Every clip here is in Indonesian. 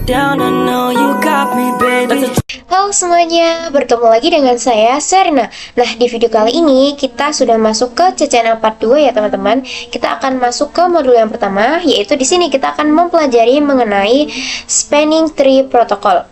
down, I know you got me, baby. Halo semuanya, bertemu lagi dengan saya, Serna. Nah, di video kali ini kita sudah masuk ke CCNA Part 2 ya teman-teman. Kita akan masuk ke modul yang pertama, yaitu di sini kita akan mempelajari mengenai Spanning Tree Protocol.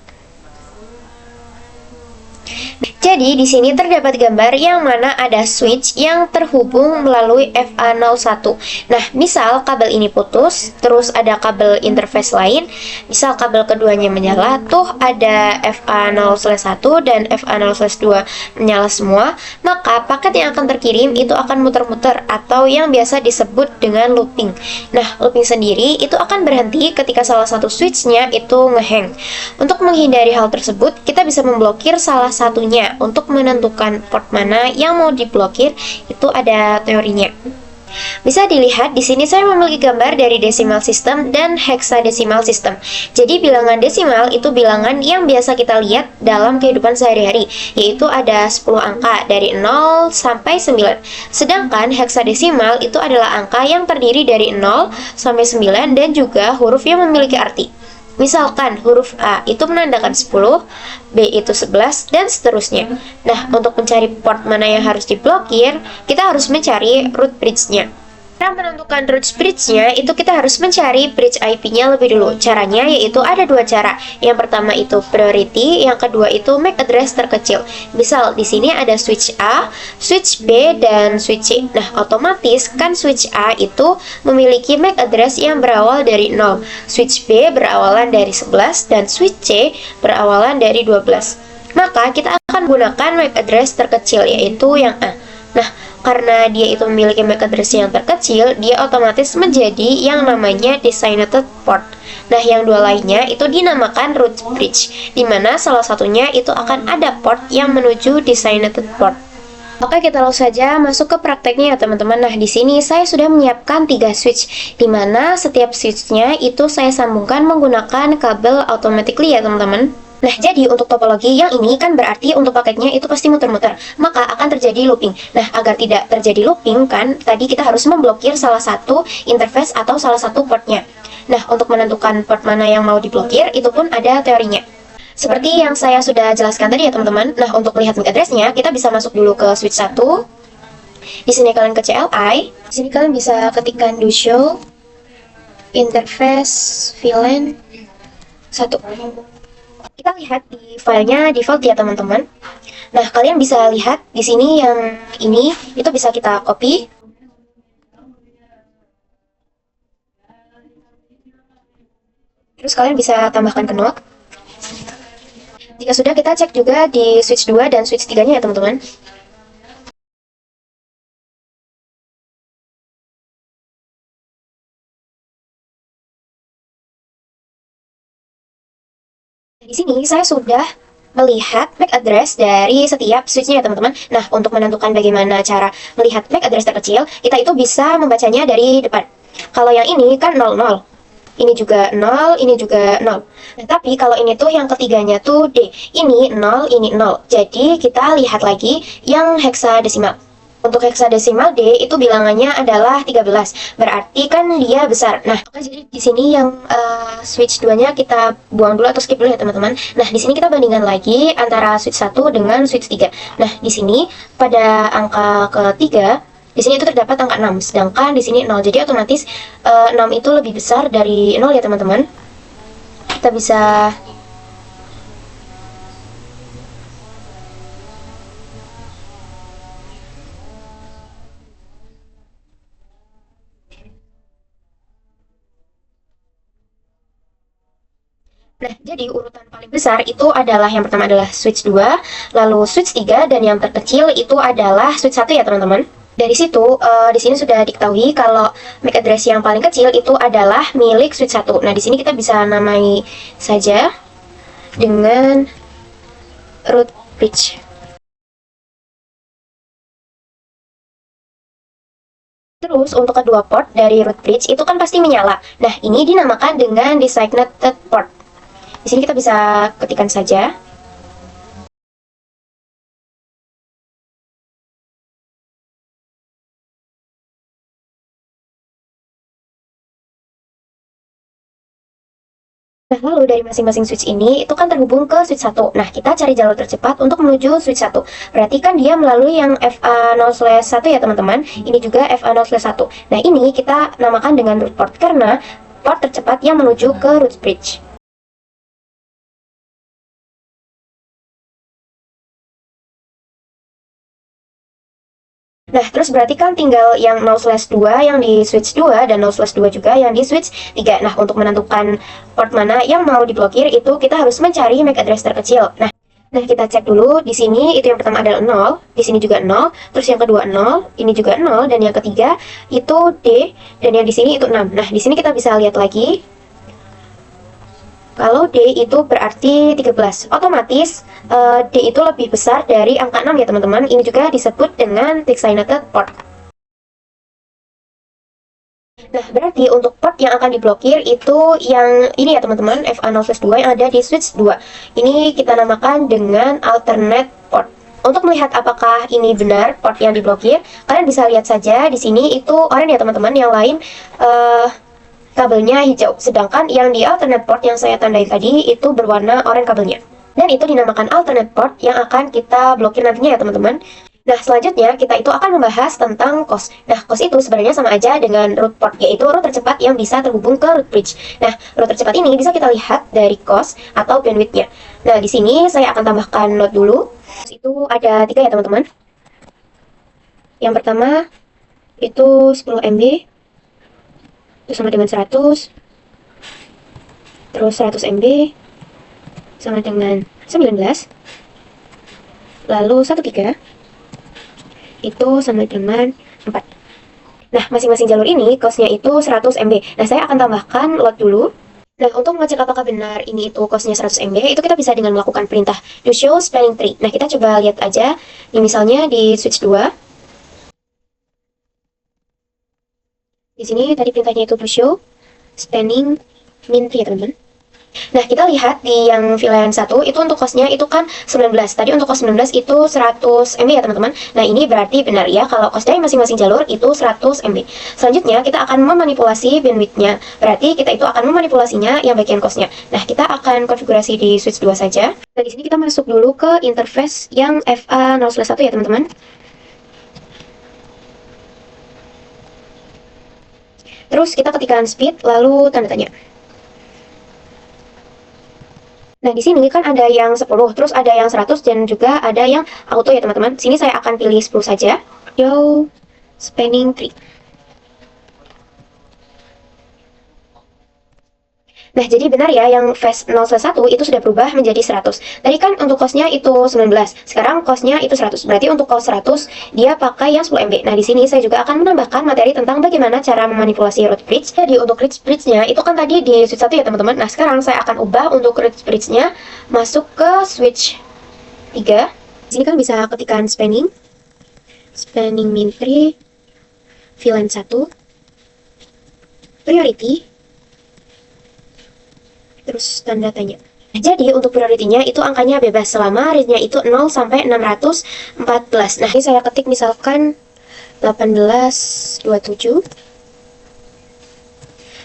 Jadi di sini terdapat gambar yang mana ada switch yang terhubung melalui FA01. Nah, misal kabel ini putus, terus ada kabel interface lain, misal kabel keduanya menyala, tuh ada FA0/1 dan FA0/2 menyala semua, maka paket yang akan terkirim itu akan muter-muter atau yang biasa disebut dengan looping. Nah, looping sendiri itu akan berhenti ketika salah satu switchnya itu ngehang. Untuk menghindari hal tersebut, kita bisa memblokir salah satunya. Untuk menentukan port mana yang mau diblokir, itu ada teorinya. Bisa dilihat di sini saya memiliki gambar dari decimal system dan hexadecimal system. Jadi bilangan desimal itu bilangan yang biasa kita lihat dalam kehidupan sehari-hari, yaitu ada 10 angka dari 0 sampai 9. Sedangkan hexadesimal itu adalah angka yang terdiri dari 0 sampai 9 dan juga huruf yang memiliki arti. Misalkan huruf A itu menandakan 10, B itu 11, dan seterusnya. Nah, untuk mencari port mana yang harus diblokir, kita harus mencari root bridge-nya. Cara menentukan root bridge-nya itu kita harus mencari bridge IP-nya lebih dulu. Caranya yaitu ada dua cara. Yang pertama itu priority, yang kedua itu MAC address terkecil. Misal di sini ada switch A, switch B, dan switch C. Nah, otomatis kan switch A itu memiliki MAC address yang berawal dari 0. Switch B berawalan dari 11 dan switch C berawalan dari 12. Maka kita akan gunakan MAC address terkecil yaitu yang A. Nah, karena dia itu memiliki MAC address yang terkecil, dia otomatis menjadi yang namanya designated port. Nah, yang dua lainnya itu dinamakan root bridge, di mana salah satunya itu akan ada port yang menuju designated port. Oke, kita langsung saja masuk ke prakteknya ya teman-teman. Nah, di sini saya sudah menyiapkan 3 switch, di mana setiap switchnya itu saya sambungkan menggunakan kabel automatically ya teman-teman. Nah, jadi untuk topologi yang ini kan berarti untuk paketnya itu pasti muter-muter, maka akan terjadi looping. Nah, agar tidak terjadi looping kan, tadi kita harus memblokir salah satu interface atau salah satu portnya. Nah, untuk menentukan port mana yang mau diblokir, itu pun ada teorinya. Seperti yang saya sudah jelaskan tadi ya teman-teman. Nah, untuk melihat MAC address-nya, kita bisa masuk dulu ke switch 1. Di sini kalian ke CLI. Di sini kalian bisa ketikkan do show interface VLAN 1. Kita lihat di filenya default ya teman-teman. Nah, kalian bisa lihat di sini yang ini itu bisa kita copy. Terus kalian bisa tambahkan ke node. Jika sudah, kita cek juga di switch 2 dan switch 3-nya ya teman-teman. Di sini saya sudah melihat MAC address dari setiap switchnya ya teman-teman. Nah, untuk menentukan bagaimana cara melihat MAC address terkecil, kita itu bisa membacanya dari depan. Kalau yang ini kan 00. Ini juga 0, ini juga 0. Nah, tapi kalau ini tuh yang ketiganya tuh D. Ini 0, ini 0. Jadi kita lihat lagi yang hexadesimal. Untuk hexadesimal D itu bilangannya adalah 13. Berarti kan dia besar. Nah, jadi di sini yang switch 2-nya kita buang dulu atau skip dulu ya teman-teman. Nah, di sini kita bandingkan lagi antara switch 1 dengan switch 3. Nah, di sini pada angka ketiga di sini itu terdapat angka 6, sedangkan di sini 0. Jadi otomatis 6 itu lebih besar dari 0 ya teman-teman. Kita bisa Nah, jadi urutan paling besar itu adalah yang pertama adalah switch 2, lalu switch 3, dan yang terkecil itu adalah switch 1 ya teman-teman. Dari situ, di sini sudah diketahui kalau MAC address yang paling kecil itu adalah milik switch 1. Nah, di sini kita bisa namai saja dengan root bridge. Terus untuk kedua port dari root bridge itu kan pasti menyala. Nah, ini dinamakan dengan designated port. Di sini kita bisa ketikkan saja. Nah, lalu dari masing-masing switch ini itu kan terhubung ke switch 1. Nah, kita cari jalur tercepat untuk menuju switch 1. Berarti kan dia melalui yang FA0/1 ya teman-teman. Ini juga FA0/1. Nah, ini kita namakan dengan root port karena port tercepat yang menuju ke root bridge. Nah, terus berarti kan tinggal yang 0/2 yang di switch 2 dan 0/2 juga yang di switch 3. Nah, untuk menentukan port mana yang mau diblokir itu kita harus mencari MAC address terkecil. Nah, kita cek dulu di sini itu yang pertama adalah 0, di sini juga 0, terus yang kedua 0, ini juga 0 dan yang ketiga itu D dan yang di sini itu 6. Nah, di sini kita bisa lihat lagi kalau D itu berarti 13, otomatis D itu lebih besar dari angka 6 ya teman-teman. Ini juga disebut dengan designated port. Nah, berarti untuk port yang akan diblokir itu yang ini ya teman-teman, FA0/2 yang ada di switch 2. Ini kita namakan dengan alternate port. Untuk melihat apakah ini benar port yang diblokir, kalian bisa lihat saja di sini itu oranye ya teman-teman, yang lain kabelnya hijau, sedangkan yang di alternate port yang saya tandai tadi itu berwarna oranye kabelnya. Dan itu dinamakan alternate port yang akan kita blokir nantinya ya teman-teman. Nah, selanjutnya kita itu akan membahas tentang COS. Nah, COS itu sebenarnya sama aja dengan root port, yaitu root tercepat yang bisa terhubung ke root bridge. Nah, root tercepat ini bisa kita lihat dari COS atau bandwidth-nya. Nah, di sini saya akan tambahkan note dulu. Itu ada 3 ya teman-teman. Yang pertama itu 10 MB. Itu sama dengan 100, terus 100 MB sama dengan 19, lalu 13 itu sama dengan 4. Nah, masing-masing jalur ini costnya itu 100 MB. Nah, saya akan tambahkan load dulu. Nah, untuk mengecek apakah benar ini itu costnya 100 MB, itu kita bisa dengan melakukan perintah do show spanning tree. Nah, kita coba lihat aja, ini misalnya di switch 2. Di sini tadi perintahnya itu to show spanning min 3 ya teman-teman. Nah, kita lihat di yang VLAN 1 itu untuk costnya itu kan 19. Tadi untuk cost 19 itu 100 MB ya teman-teman. Nah, ini berarti benar ya kalau cost dari masing-masing jalur itu 100 MB. Selanjutnya kita akan memanipulasi bandwidth-nya. Berarti kita itu akan memanipulasinya yang bagian costnya. Nah, kita akan konfigurasi di switch 2 saja. Nah, di sini kita masuk dulu ke interface yang FA0/1 ya teman-teman. Terus kita ketikkan speed, lalu tanda tanya. Nah, di sini kan ada yang 10, terus ada yang 100, dan juga ada yang auto ya teman-teman. Sini saya akan pilih 10 saja. Yo, spanning tree. Nah, jadi benar ya, yang phase 0/1 itu sudah berubah menjadi 100. Tadi kan untuk costnya itu 19, sekarang costnya itu 100. Berarti untuk cost 100, dia pakai yang 10 MB. Nah, di sini saya juga akan menambahkan materi tentang bagaimana cara memanipulasi root bridge. Jadi, untuk root bridge-nya, itu kan tadi di switch 1 ya teman-teman. Nah, sekarang saya akan ubah untuk root bridge-nya masuk ke switch 3. Di sini kan bisa ketikkan spanning min 3, VLAN 1, priority, terus tanda tanya. Nah, jadi untuk priority-nya itu angkanya bebas selama range-nya itu 0 sampai 614. Nah, ini saya ketik misalkan 1827.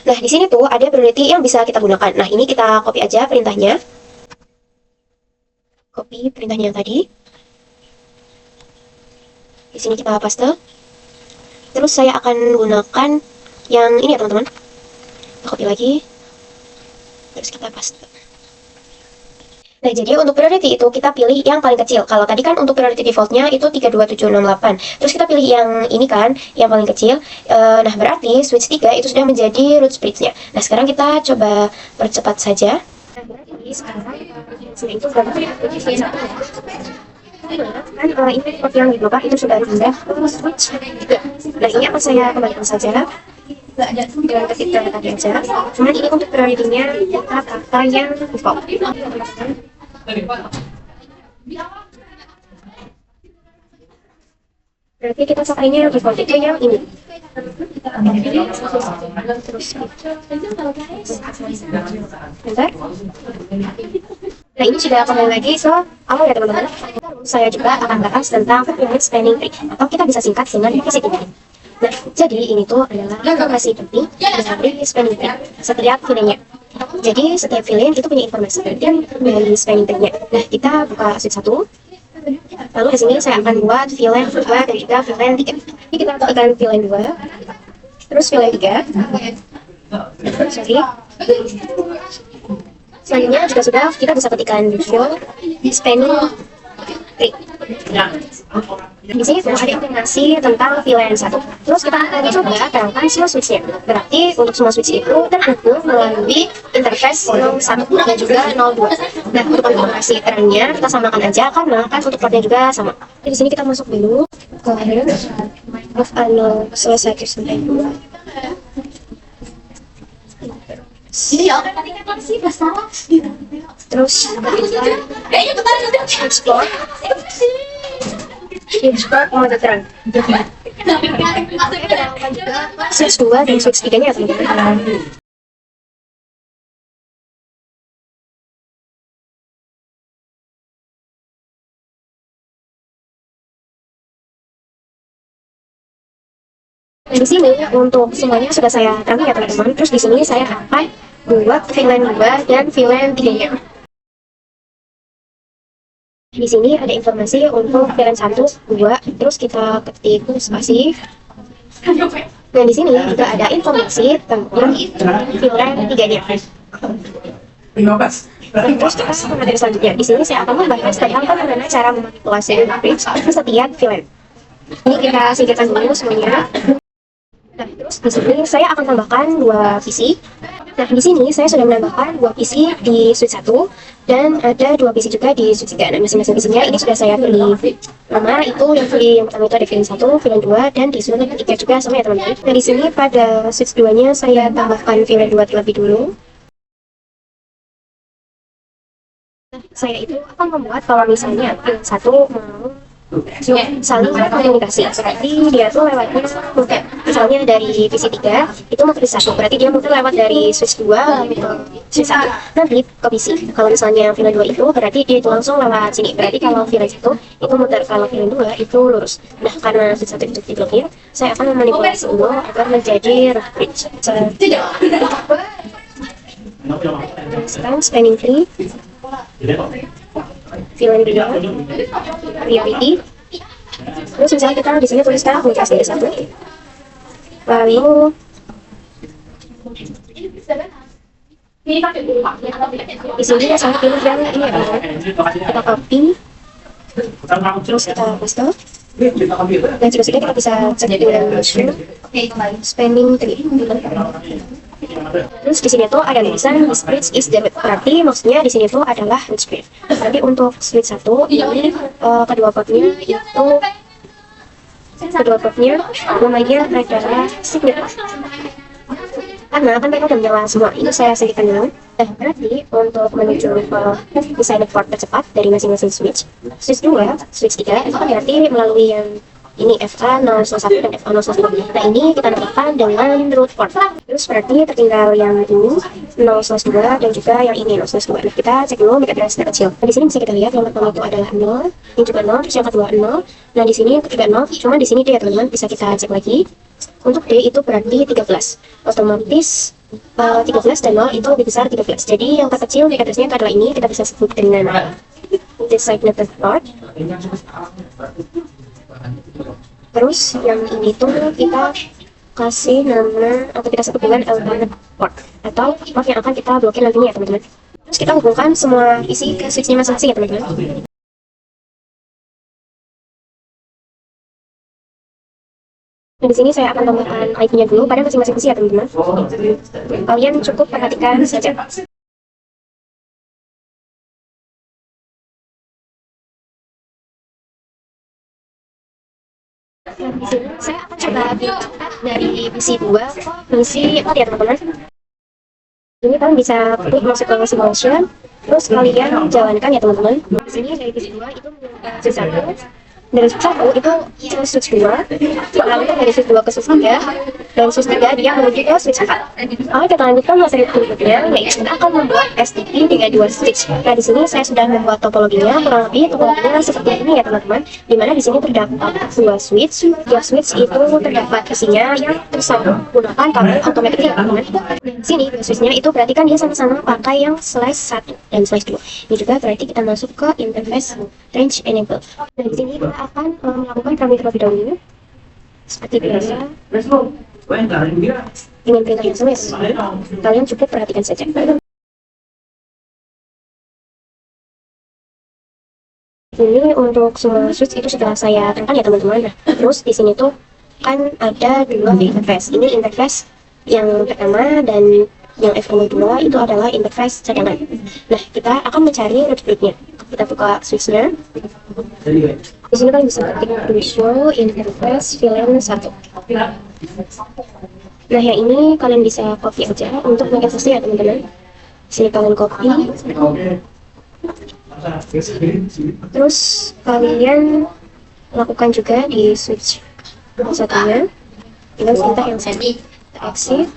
Nah, di sini tuh ada priority yang bisa kita gunakan. Nah, ini kita copy aja perintahnya. Copy perintahnya yang tadi. Di sini kita paste. Terus saya akan gunakan yang ini ya teman-teman. Kita copy lagi. Terus kita paste. Nah, jadi untuk priority itu kita pilih yang paling kecil. Kalau tadi kan untuk priority defaultnya itu 32768. Terus kita pilih yang ini kan, yang paling kecil. Nah, berarti switch 3 itu sudah menjadi root bridge-nya. Nah, sekarang kita coba percepat saja. Nah, berarti sekarang sudah itu sudah kan ini port yang diubah itu sudah pindah ke switch 3. Nah, ini akan saya kembalikan saja. Dengan ketik tanda tadi aja. Cuman ini untuk priority-nya kita pakai yang default. Berarti kita pakainya yang default itu yang ini. Bentar. Nah, ini sudah kembali lagi ke awal ya teman-teman. Saya juga akan bahas tentang unit spanning tree, atau kita bisa singkat dengan PCT. Nah, jadi ini tuh adalah informasi penting dari spanning tree setiap videonya. Jadi setiap VLAN itu punya informasi dan dari spanning tree-nya. Nah, kita buka switch 1. Lalu di sini saya akan buat VLAN 2 dan juga VLAN 3. Ini kita tekan VLAN 2, terus VLAN 3. Sorry. Selanjutnya juga sudah kita bisa ketikkan show spanning tree. Di sini tuh ada informasi tentang VLAN 1. Terus kita akan coba terangkan semua switch-nya. Berarti untuk semua switch itu terhubung melalui interface 01 dan juga 02. Nah, untuk informasi terangnya kita samakan aja karena kan untuk portnya juga sama. Di sini kita masuk dulu ke FA0 selesai sampai 2. Terus explore mode terang. Switch 2 dan switch 3 nya teman-teman. Di sini untuk semuanya sudah saya terangkan ya teman-teman. Terus di sini saya akan buat VLAN 2 dan VLAN 3-nya. Di sini ada informasi untuk VLAN 1, 2, terus kita ketik spasi. Dan di sini juga ada informasi tentang VLAN 3-nya. Terus kita ke materi selanjutnya. Di sini saya akan membahas tentang bagaimana cara memanipulasi bridge setiap VLAN. Ini kita singkirkan dulu semuanya. Nah, terus di sini saya akan tambahkan 2 PC. Nah, di sini saya sudah menambahkan 2 PC di switch 1 dan ada 2 PC juga di switch 3. Nah, masing-masing PC-nya ini sudah saya beli nama itu yang pertama itu ada VLAN 1, VLAN 2 dan di switch 3 juga sama ya teman-teman. Nah, di sini pada switch 2-nya saya tambahkan VLAN 2 terlebih dulu. Nah, saya itu akan membuat kalau misalnya VLAN 1 mau saling komunikasi, berarti dia tuh lewatnya mungkin misalnya dari PC 3 itu mau ke PC 1, berarti dia mungkin lewat dari switch 2 ke switch 1 nanti ke PC. Kalau misalnya VLAN 2 itu berarti dia itu langsung lewat sini, berarti kalau VLAN 1 itu muter, kalau VLAN 2 itu lurus. Nah, karena switch 1 itu diblokir, saya akan memanipulasi dulu agar menjadi rough bridge. Sekarang spanning tree, VLAN 2, priority. Terus misalnya kita di sini tuliskan komunikasi dari 1. Lalu di sini saya pilih yang ini ya, kita copy, terus kita paste. Dan juga sudah kita bisa cek dengan spanning tree. Terus di sini tuh ada tulisan this bridge is the root. Berarti maksudnya di sini tuh adalah root bridge. Berarti untuk switch 1 ini kedua portnya namanya adalah signet. Karena kan mereka udah menyala semua, itu saya singkirkan dulu. Nah, berarti untuk menuju ke desain port tercepat dari masing-masing switch 2, switch 3 itu kan berarti melalui yang ini FA001 dan FA001. Nah, ini kita namakan dengan root port. Terus berarti tertinggal yang ini 0/2 dan juga yang ini 0/2. Nah, kita cek dulu MAC address kecil. Nah, di sini bisa kita lihat yang pertama itu adalah 0, yang juga 0, terus yang kedua 0. Nah, di sini yang ketiga 0, cuma di sini D ya teman-teman, bisa kita cek lagi. Untuk D itu berarti 13. Otomatis 13 dan 0 itu lebih besar 13. Jadi yang terkecil MAC address-nya itu adalah ini, kita bisa sebut dengan designated port. Terus yang ini tuh kita kasih nama atau kita sebut dengan alternate port atau port yang akan kita blokir nantinya ya teman-teman. Terus kita hubungkan semua isi ke switch-nya masing-masing ya teman-teman. Nah, di sini saya akan tambahkan IP-nya dulu pada masing-masing isi ya teman-teman. Kalian cukup perhatikan saja. Nah, di sini saya akan coba berangkat dari misi 2 ke misi 4 ya teman-teman. Ini kalian bisa klik masuk ke simulation, terus kalian jalankan ya teman-teman. Di sini dari misi 2 itu misi 1, Dari switch 1 itu ke switch 2, lalu dari switch 2 ke switch 3, dan switch 3 dia menuju ke switch 4. Oke, kita lanjutkan materi berikutnya, yaitu kita akan membuat STP dengan dua switch. Nah, di sini saya sudah membuat topologinya, kurang lebih topologinya seperti ini ya teman-teman. Dimana di sini terdapat dua switch, tiap switch itu terdapat isinya yang tersambung menggunakan kabel automatic ya teman-teman. Di sini dua switchnya itu berarti kan dia sama-sama pakai yang slash 1 dan slash 2. Ini juga berarti kita masuk ke interface range enable. Nah, di sini kita akan melakukan parameter terlebih dahulu seperti biasa dengan perintah yang SMS. Kalian cukup perhatikan saja. Ini untuk semua switch itu sudah saya terangkan ya teman-teman. Nah, terus di sini tuh kan ada dua interface. Ini interface yang pertama dan yang F02 itu adalah interface cadangan. Nah, kita akan mencari root grid-nya. Kita buka switch-nya. Di sini kalian bisa ketik visual interface VLAN 1. Nah, yang ini kalian bisa copy aja untuk mengaksesnya ya teman-teman. Di sini kalian copy. Terus kalian lakukan juga di switch satunya. Tinggal perintah yang sama. Exit.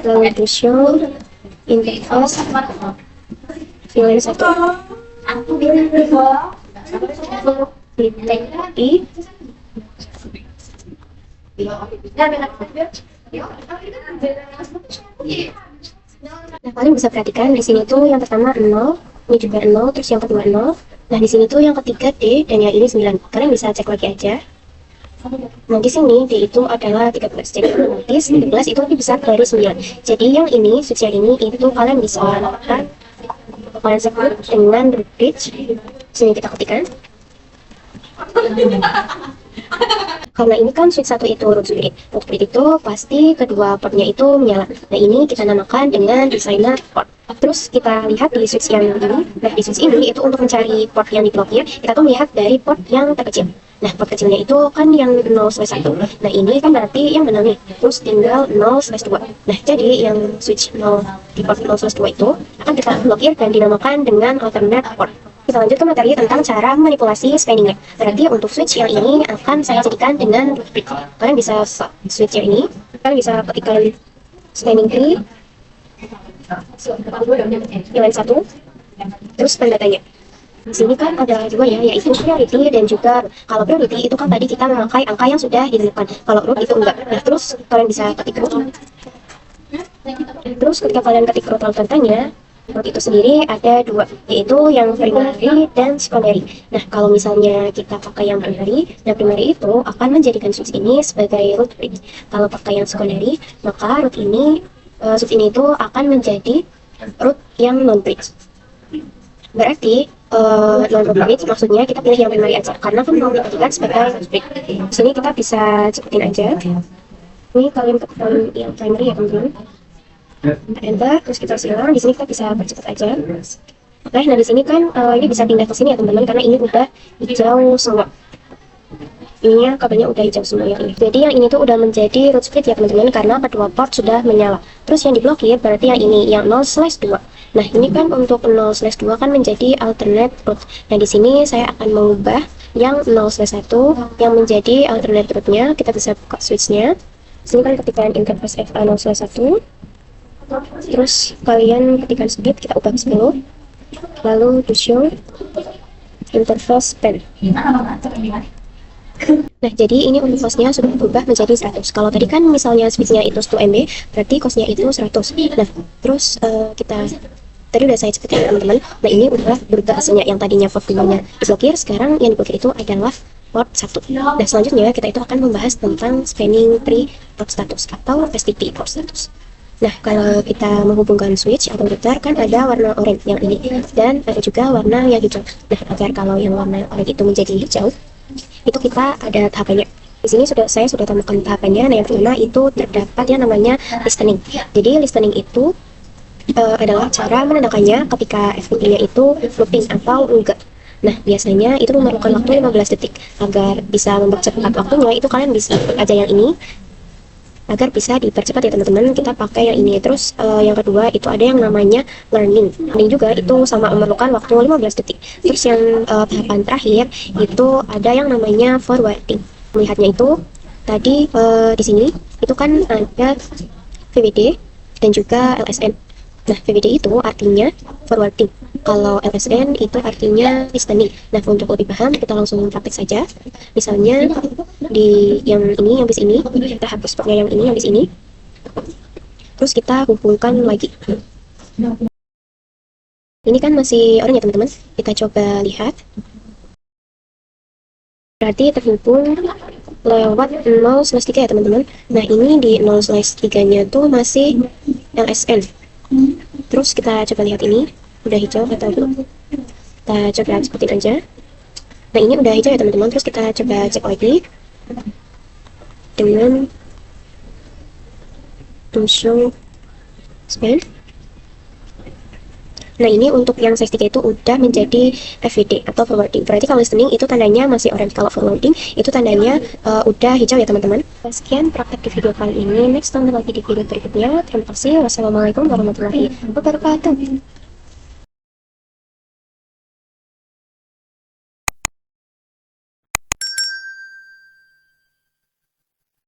Lalu visual interface VLAN 1. I. Nah, kalian bisa perhatikan di sini tuh yang pertama 0, ini juga 0, terus yang kedua 0. Nah, di sini tuh yang ketiga D dan yang ini 9. Kalian bisa cek lagi aja. Nah, di sini D itu adalah 13. Jadi otomatis 13 itu lebih besar dari 9. Jadi yang ini, switch yang ini itu kalian bisa lakukan kalian sebut dengan root bridge. Sini kita ketikkan. Karena ini kan switch 1 itu root grid. Root grid itu pasti kedua portnya itu menyala. Nah, ini kita namakan dengan designer port. Terus kita lihat di switch yang ini. Nah, di switch ini itu untuk mencari port yang diblokir, kita tuh melihat dari port yang terkecil. Nah, port kecilnya itu kan yang 0/1. Nah, ini kan berarti yang benar nih. Terus tinggal 0/2. Nah, jadi yang switch 0 di port 0/2 itu akan kita blokir dan dinamakan dengan alternate port. Kita lanjut ke materi tentang cara manipulasi spanningnya. Berarti untuk switch yang ini akan saya jadikan dengan root grid. Kalian bisa switch yang ini, kalian bisa ketikkan spanning tree, VLAN 1, terus pendatanya. Di sini kan ada juga ya, yaitu priority dan juga root. Kalau priority itu kan tadi kita memakai angka yang sudah ditentukan. Kalau root itu enggak. Nah, terus kalian bisa ketik root. Terus ketika kalian ketik root alternatenya, root itu sendiri ada dua, yaitu yang primary dan secondary. Nah, kalau misalnya kita pakai yang primary, yang primary itu akan menjadikan switch ini sebagai root bridge. Kalau pakai yang secondary, maka root ini, switch ini itu akan menjadi root yang non bridge. Berarti non root bridge maksudnya kita pilih yang primary aja, karena kan mau dijadikan sebagai root bridge. Di sini kita bisa cepetin aja. Ini kalian ketikkan yang primary ya teman-teman. Enter, terus kita silang. Di sini kita bisa percepat aja. Oke, nah di sini kan ini bisa pindah ke sini ya teman-teman, karena ini udah hijau semua. Ini kabelnya udah hijau semua yang ini. Jadi yang ini tuh udah menjadi root split ya teman-teman, karena kedua port sudah menyala. Terus yang diblokir berarti yang ini, yang 0/2. Nah, ini kan untuk 0/2 kan menjadi alternate root. Nah, di sini saya akan mengubah yang 0/1 yang menjadi alternate rootnya. Kita bisa buka switchnya. Sini kan ketikkan interface FA 0/1. Terus kalian ketikkan speed, kita ubah 10. Lalu to show interface span. Nah, jadi ini untuk cost-nya sudah berubah menjadi 100. Kalau tadi kan misalnya switch-nya itu 1 MB, berarti cost-nya itu 100. Nah, terus kita tadi udah saya cepetin teman-teman. Nah, ini udah berubah hasilnya. Yang tadinya port 2-nya diblokir, sekarang yang diblokir itu adalah port 1. Nah, selanjutnya kita itu akan membahas tentang spanning tree port status atau STP port status. Nah, kalau kita menghubungkan switch atau router kan ada warna oranye yang ini dan ada juga warna yang hijau. Nah, agar kalau yang warna oranye itu menjadi hijau, itu kita ada tahapannya. Di sini saya sudah tambahkan tahapannya. Nah, yang pertama itu terdapat yang namanya listening. Jadi listening itu adalah cara menandakannya ketika FTP-nya itu looping atau enggak. Nah, biasanya itu memerlukan waktu 15 detik. Agar bisa mempercepat waktunya, itu kalian bisa klik aja yang ini. agar bisa dipercepat ya teman-teman, kita pakai yang ini. Terus yang kedua itu ada yang namanya learning. Learning juga itu sama memerlukan waktu 15 detik. Terus yang tahapan terakhir itu ada yang namanya forwarding. Melihatnya itu tadi di sini itu kan ada VWD dan juga LSN. Nah, VWD itu artinya forwarding. Kalau LSN itu artinya listening. Nah, untuk lebih paham, kita langsung praktek saja. Misalnya, di yang ini, yang bis ini, kita hapus pokoknya yang ini, yang bis ini. Terus kita hubungkan lagi. Ini kan masih orange ya teman-teman. Kita coba lihat. Berarti terhubung lewat 0/3 ya teman-teman. Nah, ini di 0/3-nya tuh masih LSN. Terus kita coba lihat ini, udah hijau atau belum. Kita coba sebutin aja. Nah, ini udah hijau ya teman-teman. Terus kita coba cek lagi dengan show span. Nah, ini untuk yang size 3 itu udah menjadi FWD atau forwarding. Berarti kalau listening itu tandanya masih orange. Kalau forwarding itu tandanya udah hijau ya teman-teman. Sekian praktek di video kali ini. Next, ketemu lagi di video berikutnya. Terima kasih. Wassalamualaikum warahmatullahi wabarakatuh.